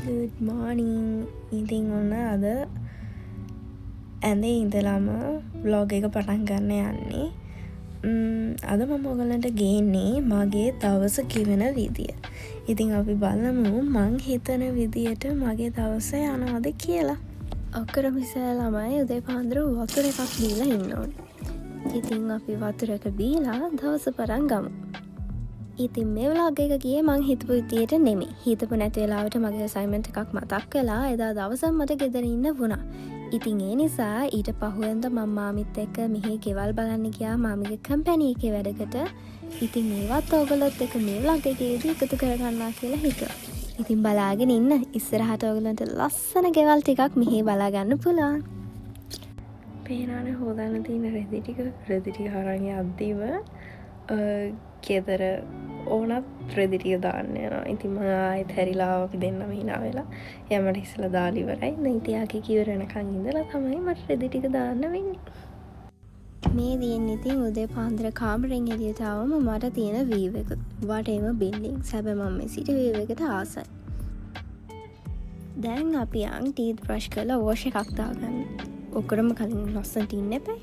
Good morning. ඉතින් ඔන්න අද ඇඳේ ඉඳලාම vlog එක පටන් ගන්න යන්නේ. අද මම ඔයගලන්ට ගේන්නේ මගේ දවස කිවෙන විදිය. ඉතින් අපි බලමු මං හිතන විදියට මගේ දවස යනවද කියලා. ඔක්කොම ඉස්සෙල්ලා ළමයි උදේ පාන්දර වතුර එකක් බීලා ඉන්න ඕනේ. ඉතින් අපි වතුර එක බීලා දවස පටන් ගමු. ඉතින් මේ vlog එක ගියේ මං හිතපු විදියට නෙමෙයි. හිතපු නැති වෙලාවට මගේ assignment එකක් මතක් වෙලා එදා දවසම මට ගෙදර ඉන්න වුණා. ඉතින් ඒ නිසා ඊට පහුවෙන්ද මම මාමිත් එක්ක මෙහි ගෙවල් බලන්න ගියා මාමිගේ කම්පැනි එකේ වැඩකට. ඉතින් මේවත් ඔයගොල්ලොත් එක්ක මේ vlog එකේදී එකතු කරගන්නවා කියලා හිතුවා. ඉතින් බලාගෙන ඉන්න. ඉස්සරහට ඔයගොල්ලන්ට ලස්සන ගෙවල් ටිකක් මෙහි බලා ගන්න පුළුවන්. පේනවනේ හොදන්න තියෙන රෙදි ටික අරන් යද්දිම ගෙදර ඕනත් රෙදි ටික දාන්න යනවා. ඉතින් මම ආයෙත් හැරිලා අපි දෙන්නම hina වෙලා යමට ඉස්සලා දාලා ඉවරයි. දැන් ඉතියාගේ කිවර වෙනකන් ඉඳලා තමයි මට රෙදි ටික දාන්න වෙන්නේ. මේ දින්නේ ඉතින් උදේ පාන්දර කාමරෙන් එළියට ආවම මට තියෙන view එක. වටේම buildings. හැබැයි මම මේ city view එකට ආසයි. දැන් අපි යන් teeth brush කරලා wash එකක් දාගන්න. ඔක්කොම කලින් ලස්සනට ඉන්න එපා.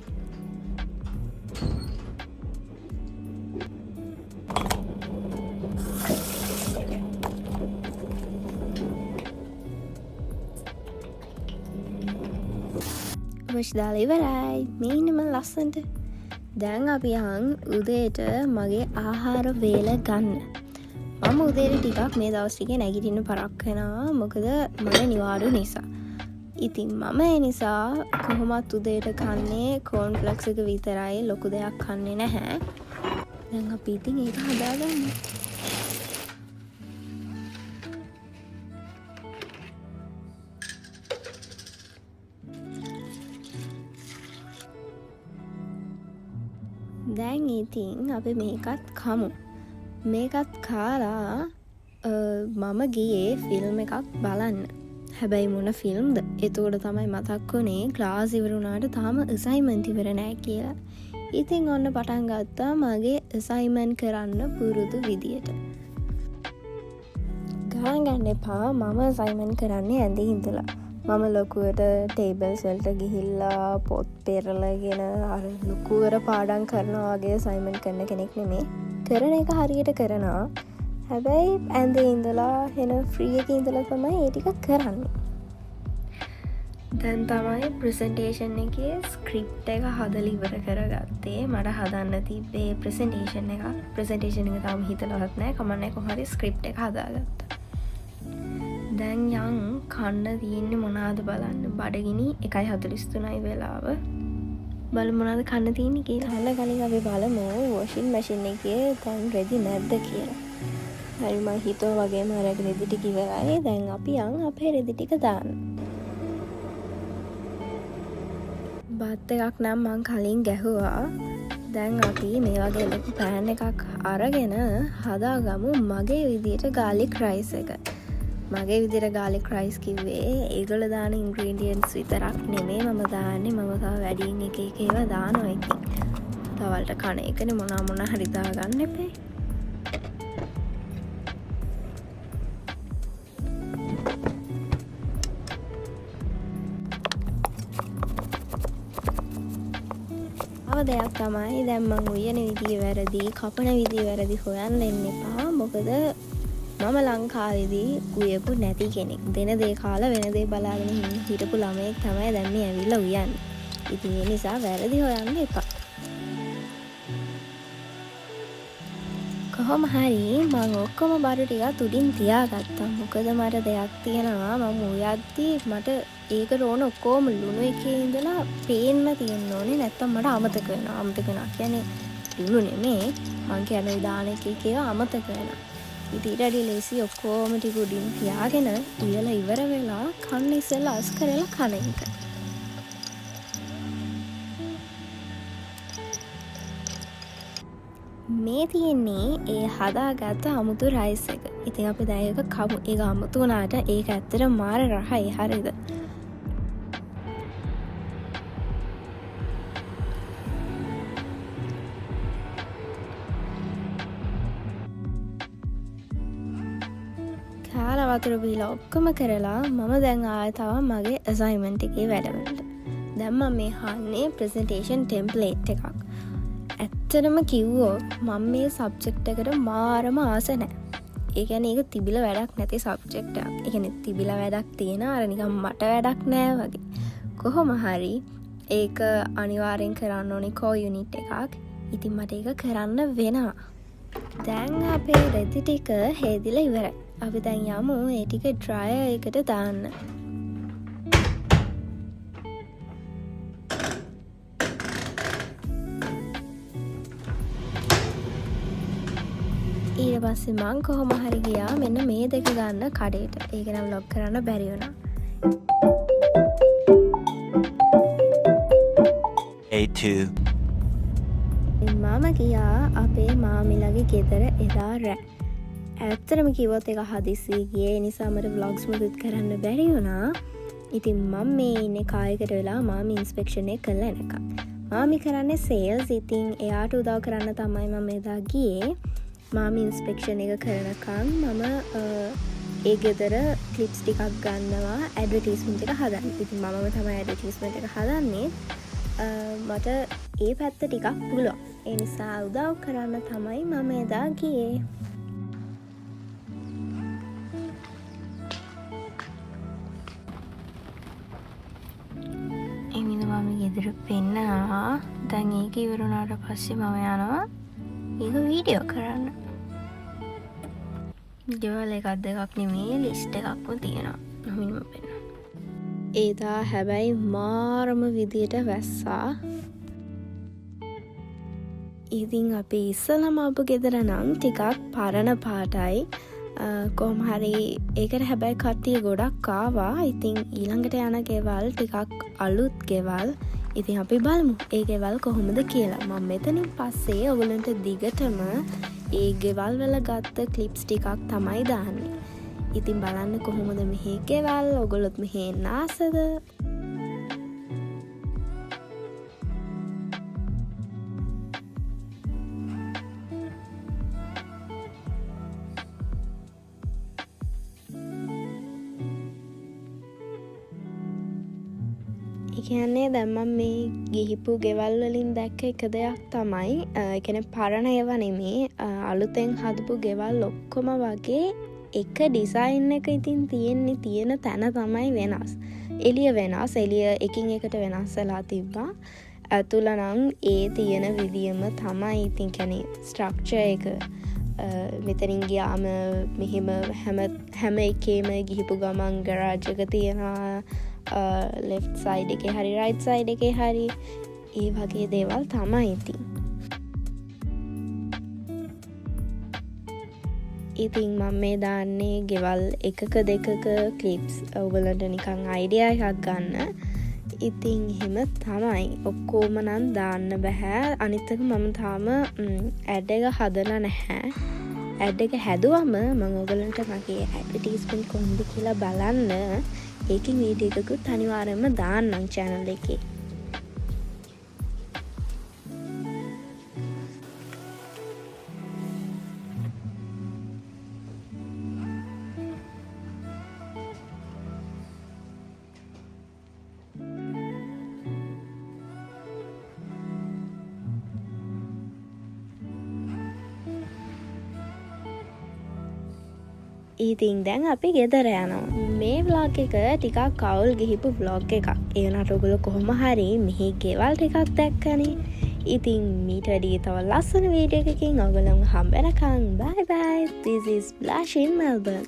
wash දාලා ඉවරයි. මේ ඉන්නේ මම ලස්සනට. දැන් අපි යන් උදේට මගේ ආහාර වේල ගන්න. මම උදේට ටිකක් මේ දවස් ටිකේ නැගිටින්න පරක් වෙනවා. මොකද මම නිවාඩු නිසා. ඉතින් මම ඒ නිසා කොහොමත් උදේට කන්නේ corn flakes එක විතරයි. ලොකු දෙයක් කන්නේ නැහැ. දැන් අපි ඉතින් ඒක හදාගන්න. දැන් ඉතින් අපි මේකත් කමු. මේකත් කාලා මම ගියේ ෆිල්ම් එකක් බලන්න. හැබැයි මොන ෆිල්ම්ද? එතකොට තමයි මතක් වුණේ ක්ලාස් ඉවර වුණාට තාම අසයින්මන්ට් ඉවර නැහැ කියලා. ඉතින් ඔන්න පටන් ගත්තා මගේ අසයින්මන්ට් කරන්න පුරුදු විදියට. ගණන් ගන්න එපා මම අසයින්මන්ට් කරන්නේ ඇඳේ ඉඳලා. මම ලොකුවට ටේබල්ස් වලට ගිහිල්ලා පොත් පෙරලගෙන අර ලොකුවර පාඩම් කරනවා වගේ අසයින්මන්ට් කරන කෙනෙක් නෙමෙයි. කරන එක හරියට කරනවා. හැබැයි ඇඳේ ඉඳලා එන ෆ්‍රී එකේ ඉඳලා තමයි ඒ ටික කරන්නේ. දැන් තමයි ප්‍රසන්ටේෂන් එකේ ස්ක්‍රිප්ට් එක හදලා ඉවර කරගත්තේ. මට හදන්න තිබ්බේ ප්‍රසන්ටේෂන් එක. ප්‍රසන්ටේෂන් එක තාම හිතලවත් නැහැ. කමන්නේ කොහොමද ස්ක්‍රිප්ට් එක හදාගත්තා. දැන් යන් කන්න තියෙන්නේ මොනවාද බලන්න. බඩගිනි 1:43යි වෙලාව. බලමු මොනවද කන්න තියෙන්නේ කියලා. හල කලින් අපි බලමු වොෂින් මැෂින් එකේ දැන් රෙදි නැද්ද කියලා. හරි මම හිතුවා වගේම අර රෙදි ටික ඉවරයි. දැන් අපි යන් අපේ රෙදි ටික දාන්න. බත් එකක් නම් මං කලින් ගැහුවා. දැන් අපි මේ වගේ ලොකු පෑන් එකක් අරගෙන හදාගමු මගේ විදියට garlic rice එක. මගේ විදියට garlic rice කිව්වේ ඒගොල්ලෝ දාන ingredients විතරක් නෙමෙයි මම දාන්නේ. මම තව වැඩියෙන් එක ඒවා දානවා. ඉතින් තවල්ට කන එකනේ මොනවා හරි දාගන්න එපේ. දෙයක් තමයි දැන් මං උයන විදිය වැරදි කපන විදිය වැරදි හොයන්න එන්න එපා. මොකද මම ලංකාවේදී උයපු නැති කෙනෙක්. දෙන දේ කාලා වෙන දේ බලාගෙන හිටපු ළමයෙක් තමයි දැන් මේ ඇවිල්ලා උයන්නේ. ඉතින් ඒ නිසා වැරදි හොයන්න එපා. කොහොම හරි මම ඔක්කොම බඩු ටික උඩින් තියාගත්තා. මොකද මට දෙයක් තියෙනවා. මම උයද්දී මට ඒකට ඕන ඔක්කොම ලුණු එකේ ඉඳලා පේන්න තියෙන්න ඕනේ. නැත්තම් මට අමතක වෙනවා. අමතක වෙනවා කියන්නේ ලුණු නෙමේ. මං කියන්නේ දාන එකේ ඒවා අමතක වෙනවා. ඉතින් ඊට වඩා ලේසි ඔක්කොම ටික උඩින් තියාගෙන උයලා ඉවර වෙලා කන්න ඉස්සෙල්ලා අස් කරලා කන එක. මේ තියෙන්නේ ඒ හදාගත්ත අමුතු රයිස් එක. ඉතින් අපි දැන් ඒක කමු. ඒක අමුතු වුණාට ඒක ඇත්තට මාර රහයි. හරිද? සාල වතුර බීලා ඔක්කොම කරලා මම දැන් ආයෙ තව මගේ අසයින්මන්ට් එකේ වැඩවලට. දැන් මම මේ හන්නේ ප්‍රසන්ටේෂන් ටෙම්ප්ලේට් එකක්. ඇත්තටම කිව්වොත් මම මේ සබ්ජෙක්ට් එකට මාරම ආස නැහැ. ඒ කියන්නේ ඒක තිබිලා වැඩක් නැති සබ්ජෙක්ට් එකක්. ඒ කියන්නේ තිබිලා වැඩක් තියෙන අර නිකන් මට වැඩක් නැහැ වගේ. කොහොම හරි ඒක අනිවාර්යෙන් කරන්න ඕනි කෝ යුනිට් එකක්. ඉතින් මට ඒක කරන්න වෙනවා. දැන් අපේ රෙදි ටික හේදිලා ඉවරයි. අපි දැන් යමු ඒ ටික ඩ්‍රයර් එකට දාන්න. ඊට පස්සේ මං කොහොම හරි ගියා මෙන්න මේ දෙක ගන්න කඩේට. ඒක නම් ලොග් කරන්න බැරි වුණා. මම ගියා අපේ මාමිලගේ ගෙදර එදා රෑ. ඇත්තටම කිව්වොත් ඒක හදිස්සි ගියේ නිසා මට vlogs මුකුත් කරන්න බැරි වුණා. ඉතින් මම මේ ඉන්නේ කායකට වෙලා මාමි ඉන්ස්පෙක්ෂන් එක කළා එනකම්. මාමි කරන්නේ සේල්ස්. ඉතින් එයාට උදව් කරන්න තමයි මම එදා ගියේ. මාමි ඉන්ස්පෙක්ෂන් එක කරනකම් මම ඒ ගෙදර ක්ලිප්ස් ටිකක් ගන්නවා ඇඩ්වර්ටයිස්මන්ට් එක හදන්න. ඉතින් මමම තමයි ඇඩ්වර්ටයිස්මන්ට් එක හදන්නේ. මට ඒ පැත්ත ටිකක් පුළුවන්. ඒ නිසා උදව් කරන්න තමයි මම එදා ගියේ. එමින මම ගෙදර පෙන්නනවා. දැන් ඒක ඉවරුණාට පස්සේ මම යනවා ඒක වීඩියෝ කරන්න. ගෙවල් එකක් දෙකක් නෙමේ ලිස්ට් එකක්ම තියෙනවා. නොමින්ම පෙන්න. ඒදා හැබැයි මාරම විදියට වැස්සා. ඉතින් අපි ඉස්සලම අපු ගෙදර නම් ටිකක් පරණ පාටයි. කොහොම හරි ඒකට හැබැයි කට්ටිය ගොඩක් ආවා. ඉතින් ඊළඟට යන ගෙවල් ටිකක් අලුත් ගෙවල්. ඉතින් අපි බලමු ඒ ගෙවල් කොහොමද කියලා. මම මෙතනින් පස්සේ ඔයගලන්ට දිගටම ඒ ගෙවල් වල ගත්ත ක්ලිප්ස් ටිකක් තමයි දාන්නේ. ඉතින් බලන්න කොහොමද මෙහි ගෙවල්. ඔයගොල්ලොත් මෙහි එන්න ආසද? කියන්නේ දැන් මම මේ ගිහිපු ගෙවල් වලින් දැක්ක එක දෙයක් තමයි ඒ කියන්නේ පරණ ඒවා නෙමේ අලුතෙන් හදපු ගෙවල් ඔක්කොම වගේ එක ඩිසයින් එක ඉතින් තියෙන තැන තමයි වෙනස්. එළිය වෙනස්. එළිය එකින් එකට වෙනස් වෙලා තිබ්බා. ඇතුළ නම් ඒ තියෙන විදියම තමයි ඉතින් කියන්නේ ස්ට්‍රක්චර් එක. මෙතනින් ගියාම මෙහෙම හැම එකේම ගිහිපු ගමන් ගරාජ් එක තියෙනවා. ලෙෆ්ට් සයිඩ් එකේ හරි රයිට් සයිඩ් එකේ හරි ඒ වගේ දේවල් තමයි ඉතින්. ඉතින් මම මේ දාන්නේ ගෙවල් එකක දෙකක ක්ලිප්ස් ඔයගලන්ට නිකන් අයිඩියා එකක් ගන්න. ඉතින් එහෙම තමයි. ඔක්කොම නම් දාන්න බෑ. අනිත් එක මම තාම ඇඩ් එක හදලා නැහැ. ඇඩ් එක හැදුවම මම ඔයගලන්ට මගේ ඇඩ්වර්ටයිස්මන්ට් කොහොමද කියලා බලන්න ඒකේ වීඩියෝ එකකුත් අනිවාර්යයෙන්ම දාන්නම් channel එකේ. ඉතින් දැන් අපි ගෙදර යනවා. මේ vlog එක ටිකක් කවුල් ගිහිපු vlog එකක්. ඒ වුණාට ඔයගොල්ලෝ කොහොම හරි මෙහි ගෙවල් ටිකක් දැක්කනේ. ඉතින් මීට වැඩි තව ලස්සන වීඩියෝ එකකින් ඔයගොල්ලෝ හම්බ වෙනකන් bye bye. This is Blush in Melbourne.